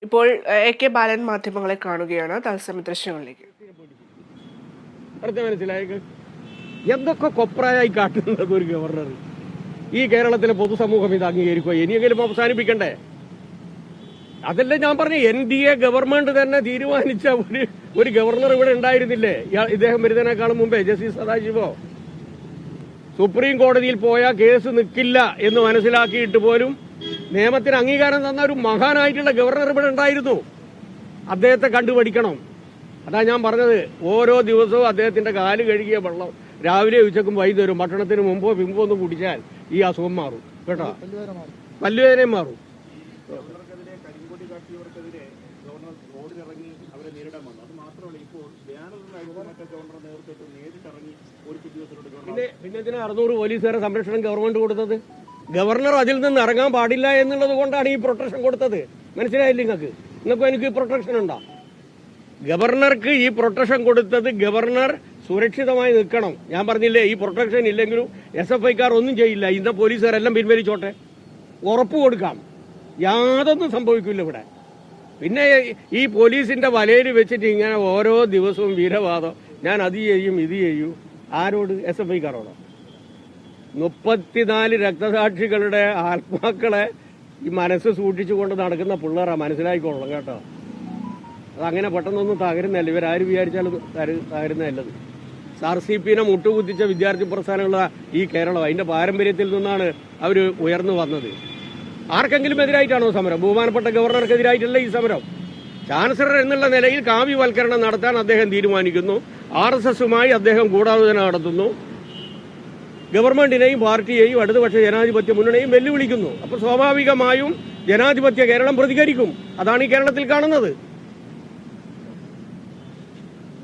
ഇപ്പോൾ AK ബാലൻ മാധ്യമങ്ങളെ കാണുകയാണ്. തത്സമയ ദൃശ്യങ്ങളിലേക്ക്. മനസ്സിലായേക്ക് എന്തൊക്കെ കൊപ്രായി കാട്ടുന്നത് ഒരു ഗവർണർ. ഈ കേരളത്തിലെ പൊതുസമൂഹം ഇത് അംഗീകരിക്കുക, ഇനിയെങ്കിലും അവസാനിപ്പിക്കണ്ടേ? അതല്ല ഞാൻ പറഞ്ഞ NDA ഗവൺമെന്റ് തന്നെ തീരുമാനിച്ച ഒരു ഗവർണർ ഇവിടെ ഉണ്ടായിരുന്നില്ലേ? ഇദ്ദേഹം വരുന്നതിനേക്കാളും മുമ്പേ ജസ്റ്റിസ് സദാശിവോ സുപ്രീം കോടതിയിൽ പോയ കേസ് നിൽക്കില്ല എന്ന് മനസ്സിലാക്കിയിട്ട് പോലും നിയമത്തിന് അംഗീകാരം തന്ന ഒരു മഹാനായിട്ടുള്ള ഗവർണർ ഇവിടെ ഉണ്ടായിരുന്നു. അദ്ദേഹത്തെ കണ്ടുപഠിക്കണം. അതാ ഞാൻ പറഞ്ഞത്, ഓരോ ദിവസവും അദ്ദേഹത്തിന്റെ കാല് കഴുകിയ വെള്ളം രാവിലെ ഉച്ചക്കും വൈകുന്നേരം ഭക്ഷണത്തിന് മുമ്പോ പിമ്പോ ഒന്ന് കുടിച്ചാൽ ഈ അസുഖം മാറും കേട്ടോ, പല്ലുവേദനയും മാറും. പിന്നെ ഇതിന് 600 പോലീസുകാരെ സംരക്ഷണം ഗവൺമെന്റ് കൊടുത്തത്? ഗവർണർ അതിൽ നിന്ന് ഇറങ്ങാൻ പാടില്ല എന്നുള്ളത് കൊണ്ടാണ് ഈ പ്രൊട്ടക്ഷൻ കൊടുത്തത്. മനസ്സിലായില്ല നിങ്ങൾക്കും എനിക്ക് പ്രൊട്ടക്ഷൻ ഉണ്ടോ? ഗവർണർക്ക് ഈ പ്രൊട്ടക്ഷൻ കൊടുത്തത് ഗവർണർ സുരക്ഷിതമായി നിൽക്കണം. ഞാൻ പറഞ്ഞില്ലേ, ഈ പ്രൊട്ടക്ഷൻ ഇല്ലെങ്കിലും SFIക്കാർ ഒന്നും ചെയ്യില്ല. ഇന്ന പോലീസുകാരെല്ലാം പിൻവലിച്ചോട്ടെ, ഉറപ്പ് കൊടുക്കാം, യാതൊന്നും സംഭവിക്കില്ല ഇവിടെ. പിന്നെ ഈ പോലീസിന്റെ വലയിൽ വെച്ചിട്ട് ഇങ്ങനെ ഓരോ ദിവസവും വീരവാദം, ഞാൻ അത് ചെയ്യും ഇത് ചെയ്യൂ. ആരോട്? SFIക്കാരോടോ? 34 രക്തസാക്ഷികളുടെ ആത്മാക്കളെ ഈ മനസ്സ് സൂക്ഷിച്ചുകൊണ്ട് നടക്കുന്ന പിള്ളേരാ, മനസ്സിലായിക്കോളണം കേട്ടോ. അതങ്ങനെ പെട്ടെന്നൊന്നും തകരുന്നല്ല. ഇവരാര് വിചാരിച്ചാലും തകരുന്നതല്ലത്. RCPനെ മുട്ടുകുത്തിച്ച വിദ്യാർത്ഥി പ്രസ്ഥാനമുള്ള ഈ കേരളം, അതിന്റെ പാരമ്പര്യത്തിൽ നിന്നാണ് അവർ ഉയർന്നു വന്നത്. ആർക്കെങ്കിലും എതിരായിട്ടാണോ സമരം? ബഹുമാനപ്പെട്ട ഗവർണർക്കെതിരായിട്ടല്ല ഈ സമരം. ചാൻസലർ എന്നുള്ള നിലയിൽ കാവ്യവൽക്കരണം നടത്താൻ അദ്ദേഹം തീരുമാനിക്കുന്നു. RSSുമായി അദ്ദേഹം ഗൂഢാലോചന നടത്തുന്നു. ഗവൺമെന്റിനെയും പാർട്ടിയെയും ഇടതുപക്ഷ ജനാധിപത്യ മുന്നണിയെയും വെല്ലുവിളിക്കുന്നു. അപ്പോൾ സ്വാഭാവികമായും ജനാധിപത്യ കേരളം പ്രതികരിക്കും. അതാണ് ഈ കേരളത്തിൽ കാണുന്നത്.